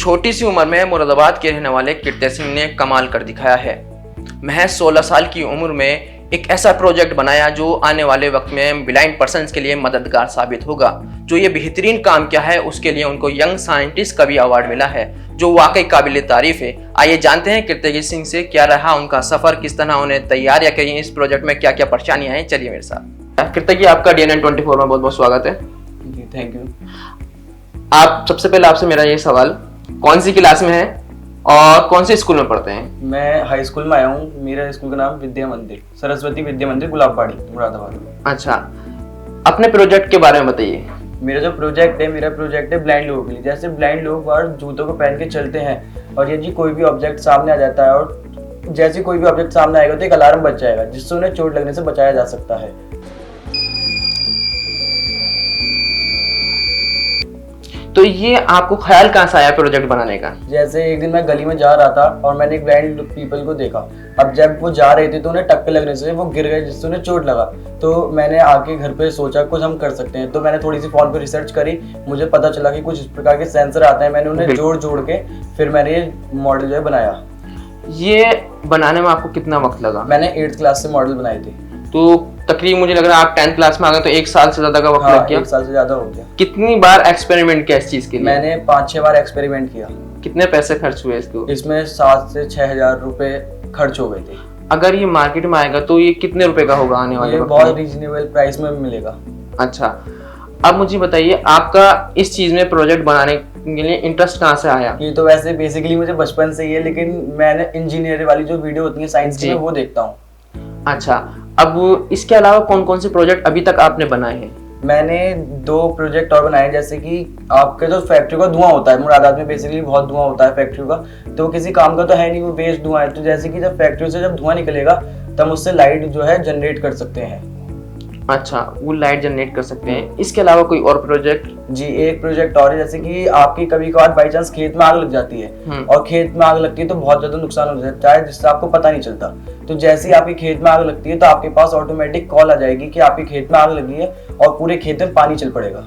छोटी सी उम्र में मुरादाबाद के रहने वाले कीर्ति सिंह ने कमाल कर दिखाया है। महज 16 साल की उम्र में एक ऐसा प्रोजेक्ट बनाया जो आने वाले वक्त में ब्लाइंड पर्सन्स के लिए मददगार साबित होगा। जो ये बेहतरीन काम किया है उसके लिए उनको यंग साइंटिस्ट का भी अवार्ड मिला है, जो वाकई काबिल तारीफ है। आइए जानते हैं कीर्ति सिंह से क्या रहा उनका सफर, किस तरह उन्हें तैयारियां करी, इस प्रोजेक्ट में क्या क्या परेशानियां हैं। चलिए मेरे साथ। कीर्ति जी, आपका DNN 24 में बहुत बहुत स्वागत है। जी थैंक यू। आप सबसे पहले आपसे मेरा ये सवाल, कौन सी क्लास में है और कौन से स्कूल में पढ़ते हैं? मैं हाई स्कूल में आया हूँ। मेरा स्कूल का नाम विद्या मंदिर, सरस्वती विद्या मंदिर, गुलाबबाड़ी, मुरादाबाद। अच्छा, अपने प्रोजेक्ट के बारे में बताइए। मेरा प्रोजेक्ट है ब्लाइंड लोगों के लिए। जैसे ब्लाइंड लोग बाहर जूतों को पहन के चलते हैं और यदि कोई भी ऑब्जेक्ट सामने आ जाता है और जैसे कोई भी ऑब्जेक्ट सामने आएगा तो एक अलार्म बज जाएगा जिससे उन्हें चोट लगने से बचाया जा सकता है। तो ये आपको ख्याल कहाँ से आया प्रोजेक्ट बनाने का? जैसे एक दिन मैं गली में जा रहा था और मैंने एक ब्लाइंड पीपल को देखा। अब जब वो जा रहे थे तो उन्हें टक्कर लगने से वो गिर गए जिससे उन्हें चोट लगा। तो मैंने आके घर पे सोचा कुछ हम कर सकते हैं। तो मैंने थोड़ी सी फोन पे रिसर्च करी, मुझे पता चला कि कुछ इस प्रकार के सेंसर आते हैं। मैंने उन्हें जोड़ के फिर मैंने ये मॉडल जो है बनाया। ये बनाने में आपको कितना वक्त लगा? मैंने 8th क्लास से मॉडल बनाए थे। तो तकरीबन मुझे लग रहा है आप 10th क्लास में आ गए, तो 1 साल से ज्यादा का वक्त लग गया। 1 साल से ज्यादा हो गया। कितनी बार एक्सपेरिमेंट किया इस चीज के लिए? मैंने 5-6 बार एक्सपेरिमेंट किया। कितने पैसे खर्च हुए इसको? इसमें 7 से 6 हजार रुपए खर्च हो गए थे। अगर ये मार्केट में आएगा तो ये कितने रुपए का होगा आने वाले वक्त में? बहुत रीजनेबल प्राइस में मिलेगा। अच्छा, अब मुझे बताइए आपका इस चीज में प्रोजेक्ट बनाने के लिए इंटरेस्ट कहाँ से आया? ये तो वैसे बेसिकली मुझे बचपन से ही है, लेकिन मैंने इंजीनियर वाली जो वीडियो होती है साइंस की, वो देखता हूँ। अच्छा, अब इसके अलावा कौन कौन से प्रोजेक्ट अभी तक आपने बनाए हैं? मैंने 2 प्रोजेक्ट और बनाए। जैसे कि आपके जो फैक्ट्री का धुआं होता है, मुरादाबाद में बेसिकली बहुत धुआं होता है फैक्ट्री का, तो किसी काम का तो है नहीं, वो वेस्ट धुआं है। तो जैसे कि जब फैक्ट्री से जब धुआं निकलेगा तब उससे लाइट जो है जनरेट कर सकते हैं। अच्छा, वो लाइट जनरेट कर सकते हैं। इसके अलावा कोई और प्रोजेक्ट? जी, एक प्रोजेक्ट और है। जैसे कि आपकी कभी कभार बाई चांस खेत में आग लग जाती है और खेत में आग लगती है तो बहुत ज्यादा नुकसान हो जाता है जिससे आपको पता नहीं चलता। तो जैसे ही आपके खेत में आग लगती है तो आपके पास ऑटोमेटिक कॉल आ जाएगी कि आपके खेत में आग लगी है और पूरे खेत में पानी चल पड़ेगा।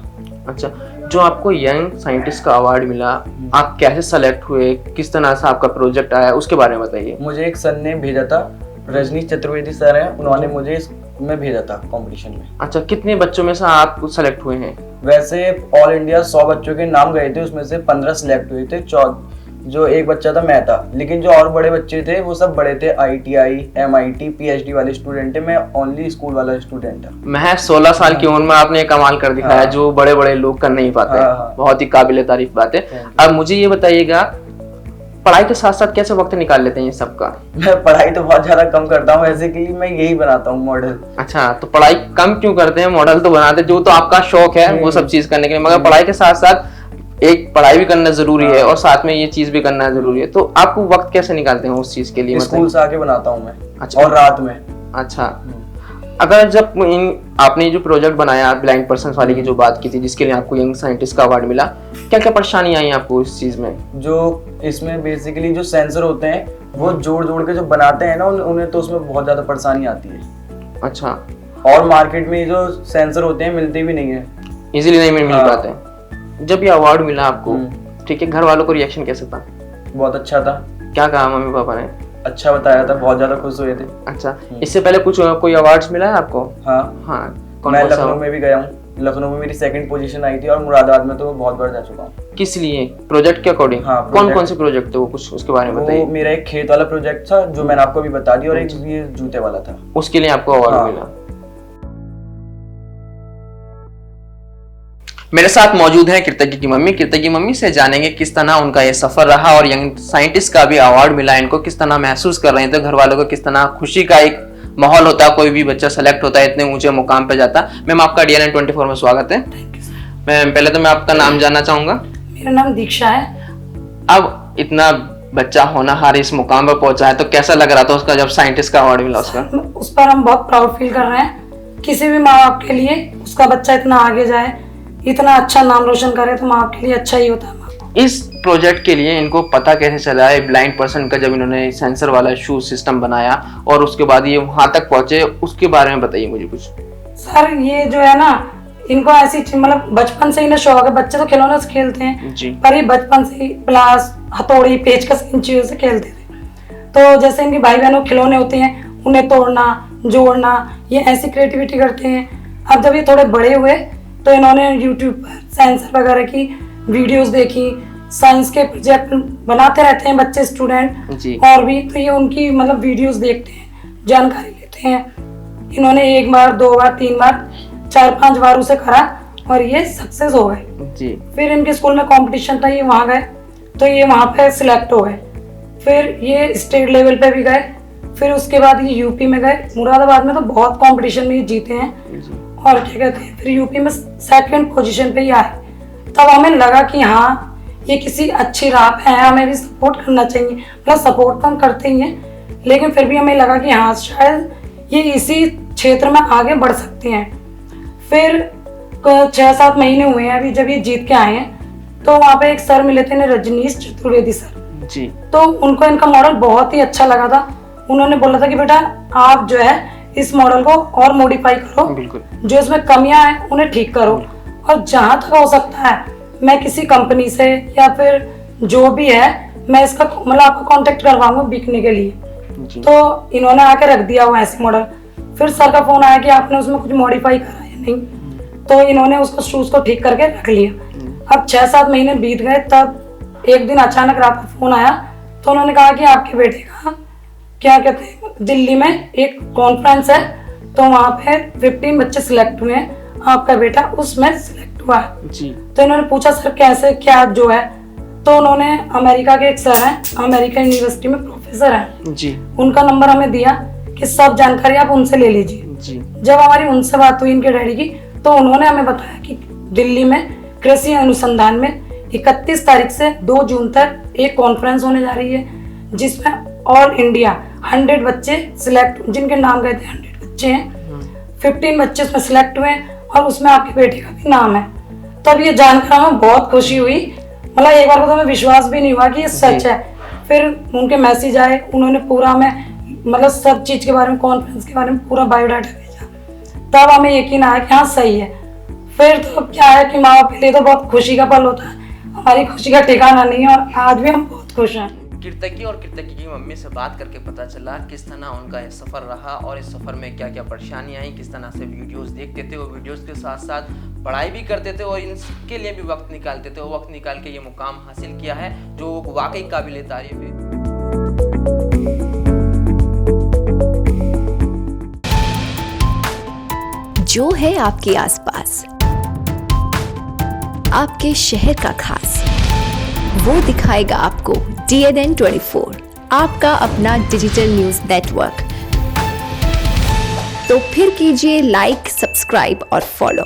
अच्छा, जो आपको यंग साइंटिस्ट का अवार्ड मिला, आप कैसे सेलेक्ट हुए, किस तरह से आपका प्रोजेक्ट आया, उसके बारे में बताइए। मुझे एक सर ने भेजा था, रजनीश चतुर्वेदी सर हैं, उन्होंने मुझे इसमें भेजा था कंपटीशन में। अच्छा, कितने बच्चों में से आप सेलेक्ट हुए हैं? वैसे ऑल इंडिया 100 बच्चों के नाम गए थे, उसमें से 15 सिलेक्ट हुए थे। जो एक बच्चा था मैं था, लेकिन जो और बड़े बच्चे थे वो सब बड़े थे, IIT, MIT, PhD वाले स्टूडेंट थे। मैं ओनली स्कूल वाला स्टूडेंट था। महज 16 साल की उम्र में आपने कमाल कर दिखाया, जो बड़े बड़े लोग कर नहीं पाते। बहुत ही काबिल तारीफ बात है। अब मुझे ये बताइएगा, पढ़ाई के साथ साथ कैसे वक्त निकाल लेते हैं ये सबका? मैं पढ़ाई तो बहुत ज्यादा कम करता हूँ, ऐसे कि मैं यही बनाता हूँ मॉडल। अच्छा, तो पढ़ाई कम क्यों करते हैं, मॉडल तो बनाते, जो तो आपका शौक है वो सब चीज करने के लिए, मगर पढ़ाई के साथ साथ एक पढ़ाई भी करना जरूरी है और साथ में ये चीज भी करना जरूरी है। तो आपको वक्त कैसे निकालते हैं उस चीज के लिए? स्कूल से आके बनाता हूँ मैं। अच्छा, और रात में। अच्छा, अगर जब आपने जो प्रोजेक्ट बनाया ब्लाइंड पर्सन वाली की जो बात की थी, जिसके लिए आपको यंग साइंटिस्ट का अवार्ड मिला, क्या क्या परेशानी आई आपको इस चीज में? जो इसमें बेसिकली जो सेंसर होते हैं वो जोड़ के जो बनाते हैं ना, उन्हें तो उसमें बहुत ज्यादा परेशानी आती है। अच्छा, और मार्केट में जो सेंसर होते हैं मिलते भी नहीं है, इजीली नहीं मिल पाते। जब ये अवार्ड मिला आपको, ठीक है, घर वालों को रिएक्शन कैसे था? बहुत अच्छा था। क्या कहा मम्मी पापा ने? अच्छा बताया था, बहुत ज्यादा खुश हुए थे। अच्छा, इससे पहले कोई अवार्ड्स मिला है आपको? हाँ, मैं लखनऊ में भी गया हूँ। लखनऊ में मेरी 2nd पोजीशन आई थी और मुरादाबाद में तो बहुत बार जा चुका हूँ। किस लिए? प्रोजेक्ट के अकॉर्डिंग? कौन कौन से प्रोजेक्ट थे वो, कुछ उसके बारे में बताइए। मेरा एक खेत वाला प्रोजेक्ट था जो मैंने आपको अभी बता दिया, और एक ये जूते वाला था, उसके लिए आपको अवार्ड मिला। मेरे साथ मौजूद है कीर्ति की मम्मी। कीर्ति की मम्मी से जानेंगे किस तरह उनका ये सफर रहा और यंग साइंटिस्ट का भी अवार्ड मिला, इनको किस तरह महसूस कर रहे थे, घर वालों को किस तरह खुशी का एक माहौल होता है, कोई भी बच्चा सेलेक्ट होता है, इतने ऊंचे मुकाम पे जाता। मैम, आपका DNN 24 में स्वागत है। मैम, पहले तो मैं आपका नाम जानना चाहूंगा। मेरा नाम दीक्षा है। अब इतना बच्चा होनहार इस मुकाम पर पहुंचा है, तो कैसा लग रहा था उसका जब साइंटिस्ट का अवार्ड मिला उसका? उस पर हम बहुत प्राउड फील कर रहे हैं। किसी भी माँ बाप के लिए उसका बच्चा इतना आगे जाए, इतना अच्छा नाम रोशन करे, तो माँ बाप के लिए अच्छा ही होता है। इस प्रोजेक्ट के लिए इनको पता कैसे चला है ब्लाइंड पर्सन का, जब इन्होंने सेंसर वाला शू सिस्टम बनाया और उसके बाद ये वहां तक पहुंचे, उसके बारे में बताइए मुझे कुछ। सर, ये जो है ना, इनको ऐसी मतलब बचपन से इन्हें शौक है, बच्चे तो खिलौने से खेलते हैं जी। पर ये बचपन से ही प्लास, हथौड़ी, पेचकस इन चीजों से खेलते थे। तो जैसे इनके भाई बहनों के खिलौने होते हैं, उन्हें तोड़ना, जोड़ना, ये ऐसी क्रिएटिविटी करते हैं। अब जब ये थोड़े बड़े हुए तो इन्होंने यूट्यूब पर सेंसर वगैरह की वीडियोस देखी, साइंस के प्रोजेक्ट बनाते रहते हैं बच्चे, स्टूडेंट जी। और भी, तो ये उनकी मतलब वीडियोस देखते हैं, जानकारी लेते हैं। इन्होंने 1 बार, 2 बार, 3 बार, 4-5 बार उसे करा और ये सक्सेस हो गए जी। फिर इनके स्कूल में कंपटीशन था, ये वहाँ गए तो ये वहाँ पे सिलेक्ट हो गए। फिर ये स्टेट लेवल पे भी गए, फिर उसके बाद ये यूपी में गए। मुरादाबाद में तो बहुत कंपटीशन में ये जीते हैं और क्या कहते हैं, फिर यूपी में 2nd पोजीशन पे ही आए। तब हमें लगा कि हाँ ये किसी अच्छी राह पे है, हमें भी सपोर्ट करना चाहिए। मतलब सपोर्ट तो हम करते ही हैं, लेकिन फिर भी हमें लगा कि हाँ शायद ये इसी क्षेत्र में आगे बढ़ सकते हैं। फिर 6-7 महीने हुए हैं अभी जब ये जीत के आए हैं, तो वहाँ पे एक सर मिले थे, रजनीश चतुर्वेदी सर जी। तो उनको इनका मॉडल बहुत ही अच्छा लगा था। उन्होंने बोला था कि बेटा आप जो है इस मॉडल को और मॉडिफाई करो, बिल्कुल। जो इसमें कमियां हैं उन्हें ठीक करो, और जहां तक हो सकता है मैं किसी कंपनी से या फिर जो भी है मैं इसका मतलब आपको कांटेक्ट करवाऊंगा बिकने के लिए। जी। तो इन्होंने आके रख दिया हुआ ऐसे मॉडल। फिर सर का फोन आया कि आपने उसमें कुछ मॉडिफाई करा या नहीं, तो इन्होंने उसको शूज को ठीक करके रख लिया। अब 6-7 महीने बीत गए, तब एक दिन अचानक रात को फोन आया, तो उन्होंने कहा कि आपके बेटे का क्या कहते हैं, दिल्ली में एक कॉन्फ्रेंस है, तो वहाँ पे 15 बच्चे सिलेक्ट हुए हैं, आपका बेटा उसमें सिलेक्ट हुआ है। जी। तो इन्होंने पूछा सर कैसे क्या जो है, तो उन्होंने अमेरिका के एक सर हैं, अमेरिका यूनिवर्सिटी में प्रोफेसर हैं जी। उनका नंबर हमें दिया कि सब जानकारी आप उनसे ले लीजिए। जी। जब हमारी उनसे बात हुई इनके डैडी की, तो उन्होंने हमें बताया कि दिल्ली में कृषि अनुसंधान में 31 तारीख से 2 जून तक एक कॉन्फ्रेंस होने जा रही है, जिसमें ऑल इंडिया 100 बच्चे सिलेक्ट, जिनके नाम गए थे 100 बच्चे हैं, 15 बच्चे उसमें सिलेक्ट हुए और उसमें आपके बेटे का भी नाम है। तब ये जानकर हमें बहुत खुशी हुई, मतलब एक बार को तो हमें विश्वास भी नहीं हुआ कि ये सच है। फिर उनके मैसेज आए, उन्होंने पूरा हमें मतलब सब चीज़ के बारे में, कॉन्फ्रेंस के बारे में पूरा बायोडाटा भेजा, तब हमें यकीन आया कि हाँ सही है। फिर तो क्या है कि माँ बाप के लिए तो बहुत खुशी का पल होता है, हमारी खुशी का ठिकाना नहीं है और आज भी हम बहुत खुश हैं। कीर्तकी और कीर्तकी की मम्मी से बात करके पता चला किस तरह उनका ये सफ़र रहा और इस सफ़र में क्या क्या परेशानियाँ आई, किस तरह से वीडियोस देखते थे, वो वीडियोस के साथ साथ पढ़ाई भी करते थे और इनके लिए भी वक्त निकालते थे। वो वक्त निकाल के ये मुकाम हासिल किया है जो वाकई काबिल तारीफ है। जो है आपके आसपास, आपके शहर का खास, वो दिखाएगा आपको DNN 24, आपका अपना डिजिटल न्यूज नेटवर्क। तो फिर कीजिए लाइक, सब्सक्राइब और फॉलो।